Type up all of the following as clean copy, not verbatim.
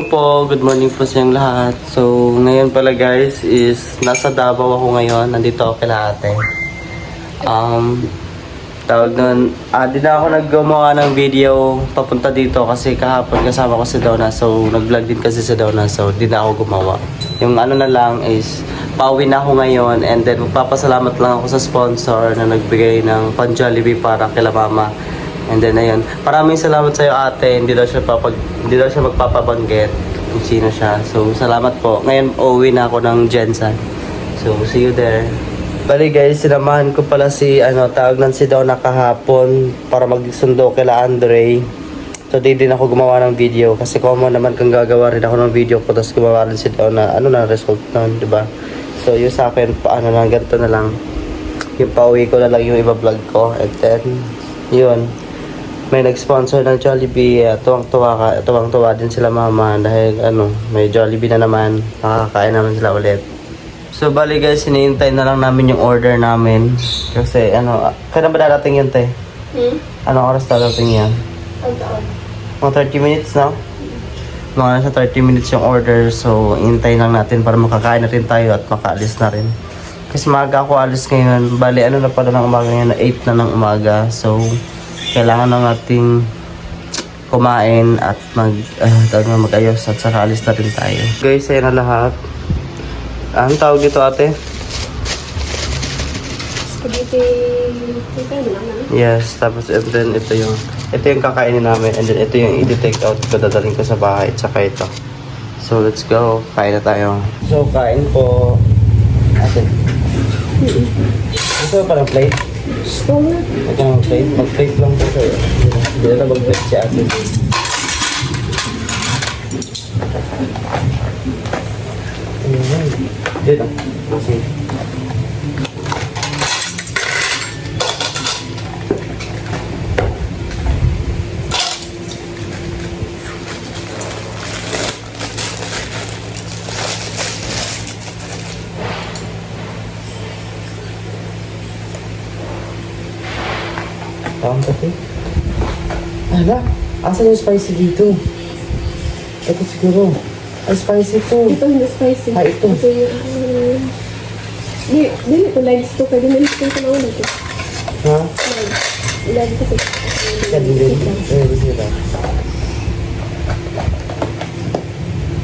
Po, good morning po sa inyong lahat. So, ngayon pala guys is nasa Davao ako ngayon. Nandito ako kila ate. Tawag nun, di na ako naggumawa ng video papunta dito kasi kahapon kasama ko si Donna. So, nag-vlog din kasi si Donna. So, di na ako gumawa. Yung ano na lang is, pauwi na ako ngayon and then magpapasalamat lang ako sa sponsor na nagbigay ng pan-Jollibee para kila mama. And then ayun, maraming salamat sa iyo ate. Hindi daw siya magpapabanggit kung sino siya. So salamat po. Ngayon uuwi na ako ng Jensen. So see you there. Bali guys, sinamahan ko pala si tawag nan si Donna kahapon para magsundo kila Andre. So di din ako gumawa ng video kasi common naman kung gagawa rin ako ng video ko tapos gumawa rin si Donna. Ano na result nun, di ba? So yung sa akin, paano lang, ganito na lang. Yung pauwi ko na lang yung iba-vlog ko. And then, yun. May nag-sponsor ng Jollibee, tuwang-tuwa din sila mama dahil may Jollibee na naman, makakain naman sila ulit. So bali guys, hinihintay na lang namin yung order namin kasi kailan ba darating yun te? Anong oras darating yan? Mga 30 minutes no? Mga nasa 30 minutes yung order, so hinintay lang natin para makakain na rin tayo at makaalis na rin. Kasi maaga ako alis ngayon, bali na pala ng umaga ngayon, 8 na ng umaga, so kailangan na nating kumain at mag-ayos at saka alis na rin tayo. Guys, ayun na lahat. Anong tawag dito ate? Spaghetti. Yes, tapos and then ito yung kakainin namin and then ito yung i-take out ko, dadaling ko sa bahay at saka ito. So let's go, kain na tayo. So kain po. Ate. Gusto mo parang plate? Gusto mo? Huwag ka naman plate. Mag-plate lang po sa'yo. Hindi na mag-plate si ate. Dito. Kasi. Tawang kape. Ala, asan yung spicy dito? Ito siguro. Ay, spicy to. Ito hindi spicy. Ah, ito. Ito yung... Dili ito, lives to. Pwede na ito yung nauna ito. Ha? Live kasi. Yan din. Pwede sila.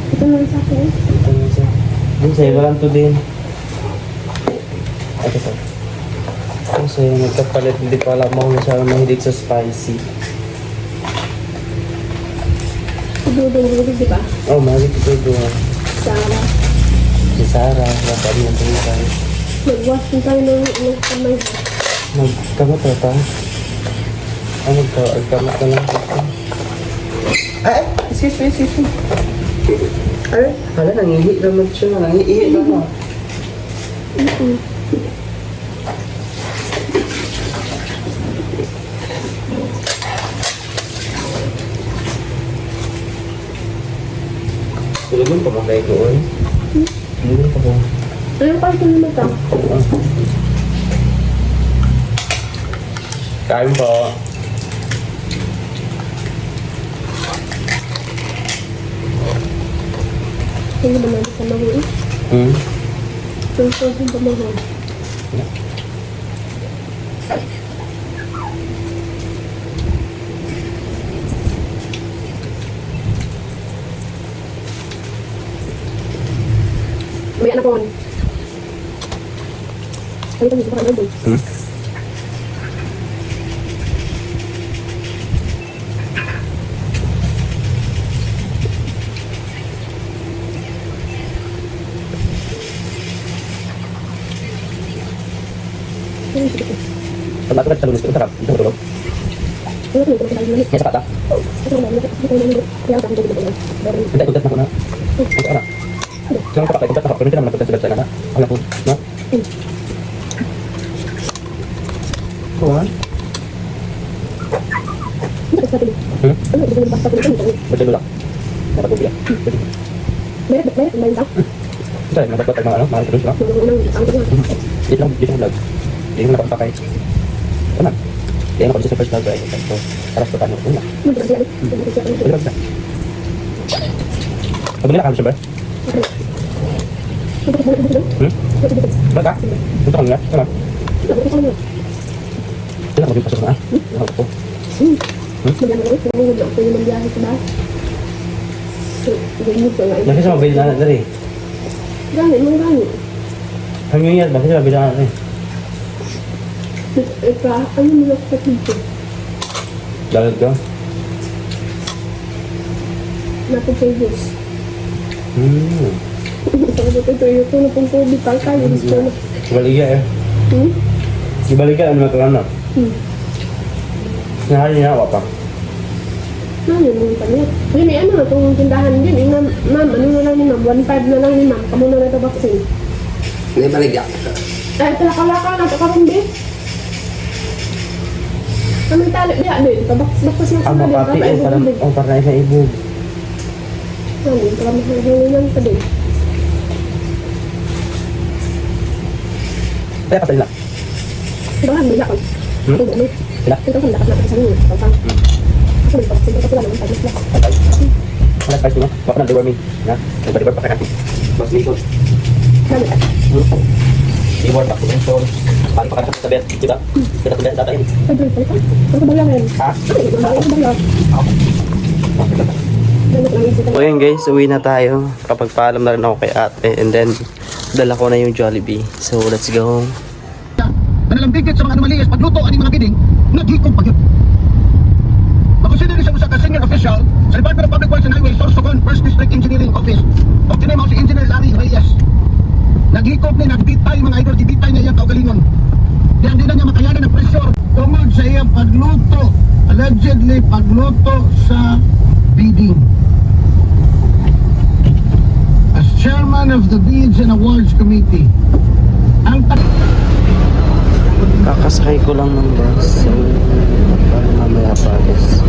Ito na sa akin. Ito na siya. Dun sa'yo, walang to din. Ito sa. Kasi nagkapalit, hindi ko alam mo kung siya mahilig sa spicy. Dudong, di ba? Oh, mahilig ito doon. Sarah. Si Sarah, dapat yung tingin. Mag-wash din tayo ng kamay. Magkamot na ta? Magkamot na lang dito. Ay! Excuse me. Ay, hala, nangihi naman siya. Nangihi naman. Tulugan pa mga ko, oy. Tulugan pa ko. Ano pa ito naman ito? Kain po. Hindi ba naman sa mahuli? Yung sobrang pamahuli. May anak ko. Ay, ito, baka naman. Pag matulat sa lunes, ito sarap. Ito matulog. May sapat ah. Hindi, tugat na ko na. Ito anak. Silang kapatay, tugat na ako. Pero hindi naman nagtugat sa na. Ang po. No? Kuhan? Ba't yung lulak? Dapat ubi ah. Hindi, nagbabat tayo mga tulog sila. Dito lang vlog. Hindi mo nakapakay. Ito na. Kaya ako dito sa first vlog ay ito. Para sa paano. Una. Pwede ba Pabili na kami siya ba? Baga? Ito kami na? Sama? Ito na kami pasok na. Ako po. Bakit siya mabili na natin eh? Gani, mong gani. Hanggang yan, bakit siya mabili na natin eh? Ano mo lang sa dito? Dalag ka? Napapaybos. Sabi ko ito yung na pong COVID tayo. Gusto na. Ibaliga eh. Ibaliga ano na ito ano? Nahali niya ako pa. Ano yun pa niya? Kasi may ano na itong tindahan din. Eh, ma'am, ano na lang ni ma'am? 1.5 na lang ni ma'am. Kamu na ito vaccine. May baligya. Ay, kalaka na ito karong din. Kamay tali niya din. Bakwas na Ang mapati eh, parang na isang ibog. Ano yun? Parang mahangin pa din. Kaya ka lang. Baka nila ko. Ito gano'n. Sila? Ito kung lakas na sa inyo. Pansang. Kasi may vaccine ito lang. Ang tagas lang. Alat pa siya. Baka na deworming. Na? Nagba-deworm pa kaya. Mas likod. Dami ka. Deworm pa. So, paano pa ka sa bed? Diba? Kita sa bed data yun. Ay, dami ka. Ano ba yan? Ha? Ano ba yan? So yun guys, uwi na tayo. Kapagpaalam na rin ako kay ate. And then, dala ko na yung Jollibee. So let's go. Nanalambigit sa mga anomalies pagluto ani mga bidding, naghikog pa yun. Makonsider siya sa senior official sa Department of Public Works and Highways, Sorsogon, First District Engineering Office. O tinay mo si Engineer Larry Reyes. Naghikog ni nagbitay mga idol, dibitay niya yung kaugalingon. Diyan din na niya makayanan ng pressure. Tungod sa iyang pagluto, allegedly pagluto sa bidding. As chairman of the Bids and Awards Committee, ang Kakasakay ko lang ng bus. So, para mamaya pa guys.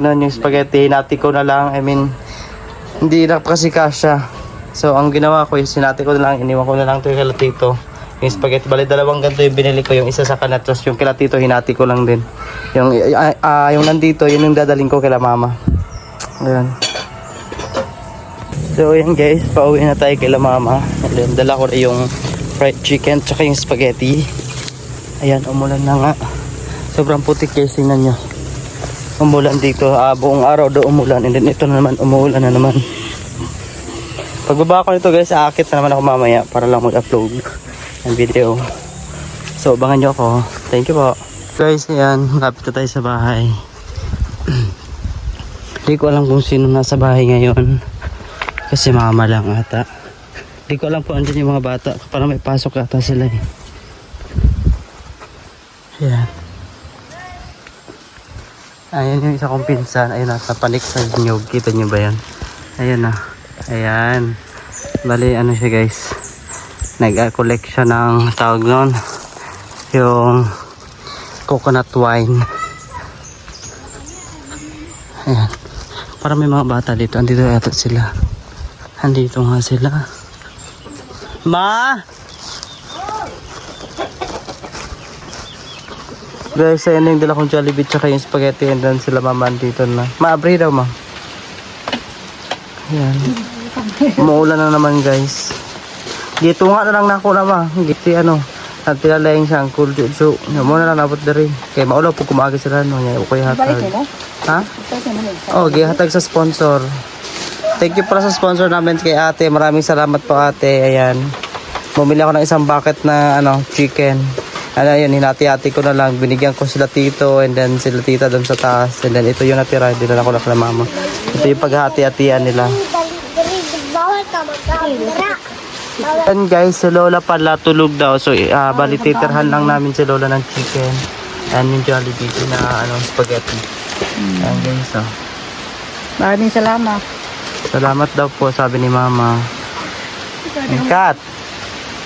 Tignan yung spaghetti, hinati ko na lang. I mean, hindi na kasi kasya. So, ang ginawa ko is hinati ko na lang, iniwan ko na lang ito yung kalatito. Yung spaghetti, bali dalawang ganito yung binili ko. Yung isa sa kanat, tapos yung kilatito, hinati ko lang din. Yung nandito, yun yung dadaling ko kila mama. Ayan. So, yan guys, pauwi na tayo kila mama. And then, dala ko na yung fried chicken, tsaka yung spaghetti. Ayan, umulan na nga. Sobrang putik guys, tingnan nyo. Umulan dito, buong araw do umulan, and then ito na naman, umuulan na naman. Pagbaba ko nito guys, aakit na naman ako mamaya para lang mag-upload ng video. So abangan nyo ako. Thank you po guys. Ayan, malapit na tayo sa bahay. Hindi ko alam kung sino nasa bahay ngayon, kasi mama lang ata. Hindi ko alam kung andyan yung mga bata, parang may pasok ata sila eh. Ayan. Ayan yung isa kong pinsan. Ayun na, napanik sa nyug. Kita nyo ba yan? Ayan na. Ayan. Bali, ano siya guys. Nag-collect siya ng tawag nun. Yung coconut wine. Ayan. Para may mga bata dito. Andito yata sila. Andito nga sila. Ma! Guys, ayun yung dala kong Jollibee tsaka yung spaghetti and then sila mama dito na. Maabri daw ma. Ayan. Umuulan na naman guys. Dito nga na lang na ako na ma. Giti ano. At tilalayang siyang cool so mo na lang nabot na rin. Kaya maulaw po kumagi sila no. Ngayon ko hatag. Ha? Oh, gihatag sa sponsor. Thank you pala sa sponsor namin kay ate. Maraming salamat po ate. Ayan. Bumili ako ng isang bucket na ano, chicken. Ano yun, hinati-hati ko na lang. Binigyan ko sila tito and then sila tita doon sa taas. And then ito yung natira. Dinala ko na kay mama. Ito yung paghati-hatian nila. And guys, si Lola pala tulog daw. So, bali titirhan lang namin si Lola ng chicken. And yung Jollibee na ano, spaghetti. Ayan guys, oh. Maraming salamat. Salamat daw po, sabi ni mama. And Kat.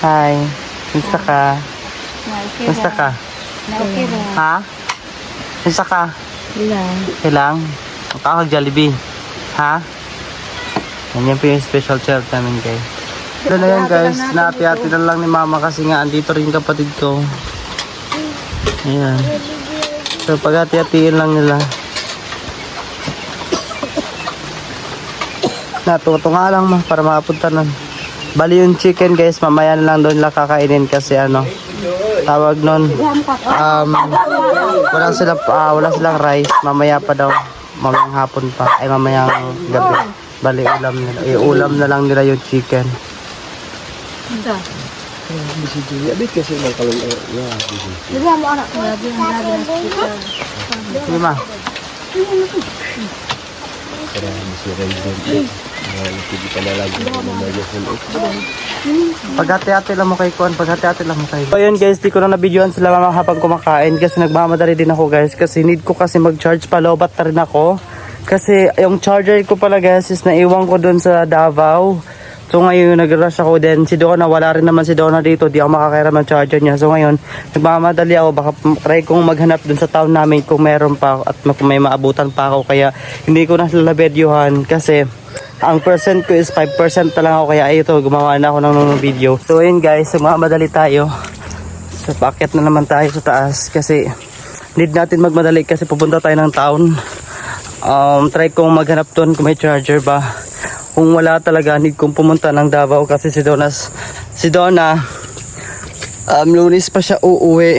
Hi. Kumusta ka? Kumusta ka? Okay ra. Ha? Kumusta ka? Ilang. Kailang? Makakag Jollibee. Ha? Yan po yung special child namin guys. Ito na yan guys, napi-hati na lang ni mama kasi nga andito rin kapatid ko. Ayan. So paghati-hatiin lang nila. Natutunga lang ma para makapunta nun. Bali yung chicken guys, mamaya na lang doon lang kakainin kasi ano, tawag nun, wala silang rice, mamaya pa daw, mamayang hapon pa, ay mamayang gabi. Bali ulam nila, ulam na lang nila yung chicken. Ito. Diba mo anak ko? Sige ma. Paghati-hati lang mo kay Kuan, paghati-hati lang mo kay. So ayun guys, di ko na nabidyohan sila mama habang kumakain kasi nagmamadali din ako guys kasi need ko kasi mag-charge pa, lobat na rin ako. Kasi yung charger ko pala guys is naiwan ko dun sa Davao. So ngayon nag-rush ako din. Si Donna, wala rin naman si Donna dito. Di ako makakairam ng charger niya. So ngayon, nagmamadali ako. Baka try kong maghanap dun sa town namin kung meron pa at kung may maabutan pa ako. Kaya hindi ko na sila videohan kasi ang percent ko is 5% na lang ako. Kaya ito, gumawa na ako ng video. So ayun guys, magmamadali tayo. So paakyat na naman tayo sa taas kasi need natin magmadali kasi pupunta tayo ng town. Try kong maghanap dun kung may charger ba. Kung wala talaga, need kong pumunta ng Davao kasi si Donna, Lunes pa siya uuwi.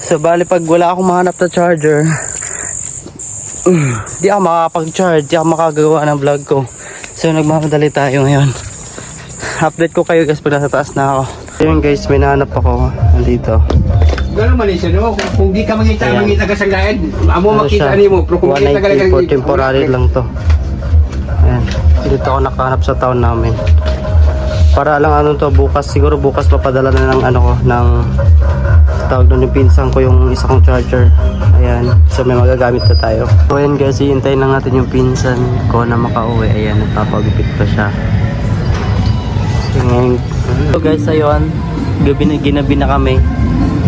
So bali pag wala akong mahanap na charger, di ako makakapag-charge, di ako makagawa ng vlog ko. So nagmamadali tayo ngayon. Update ko kayo guys pag nasa taas na ako. Ayun guys, may nahanap ako nandito. Gano'n man siya, no? Kung di ka mangita ka sa gayad, amo Ano makita siya? niyo mo. Pero kung kita ka 190 for temporary lang to. Ayan. Dito ako nakahanap sa town namin. Para lang ano to, bukas, siguro bukas papadala na ng ano ko, ng tawag doon yung pinsan ko yung isa kong charger. Ayan. So may magagamit na tayo. So ayan guys, hihintayin lang natin yung pinsan ko na makauwi. Ayan, nagpapagupit pa siya. So ngayon, so guys, ayun, ginabi na kami.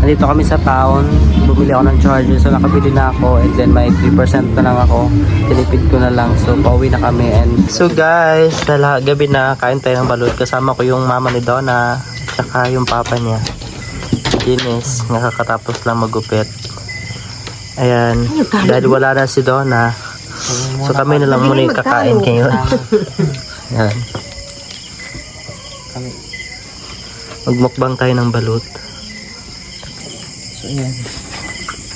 Nandito kami sa town, bumili ako ng charger, so nakabili na ako and then may 3% na lang ako, tinipid ko na lang, so pauwi na kami. And so guys, gabi na, kain tayo ng balut, kasama ko yung mama ni Donna tsaka yung papa niya Ines, nakakatapos lang magupit. Ayan, dahil wala na si Donna, so kami na lang muna yung kakain ngayon. Ayan, magmukbang tayo ng balut. So, ayan.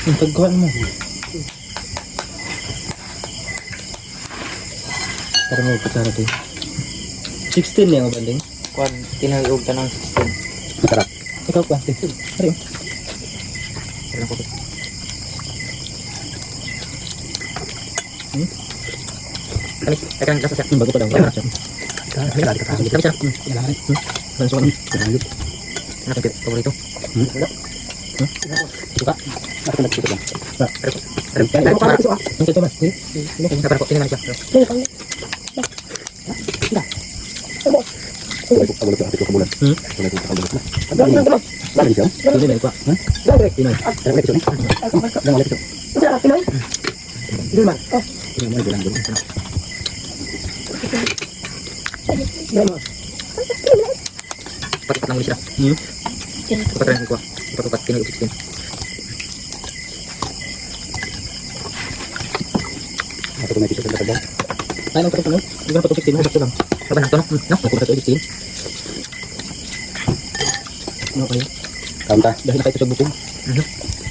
Yung pagkuhan mo. Para mo ipatara tayo. 16 na yung banding? Kuan, tinagog ka ng 16. Sarap. Ikaw pa. Pare. Kami, teka lang, lasa siya. Bago pa daw. Kaya siya. Kami siya. Ano kang paborito? Suka? Ako nagsuka lang. Ito ba? Ito ba? Tingnan siya. Papat lang ulit sila. Papat rin ko. Papat tinag 16. Ito ko may piso sa daw. Ay, nang tapos no? Hindi na pa 16 mo sakto lang. Sabay na to no? No, ako pa 16. No, kayo. Kanta. Dahil nakita sa bukong.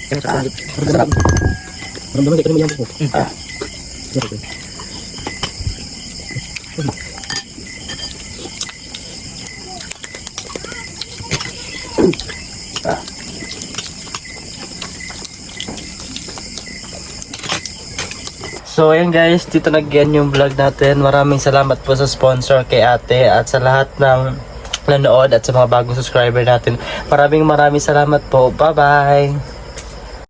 Kaya sa pangit. Sarap. Ramdaman kayo mo yung buko. Okay. So ayun guys, dito nag-end yung vlog natin. Maraming salamat po sa sponsor kay ate at sa lahat ng nanood at sa mga bagong subscriber natin. Maraming salamat po. Bye bye!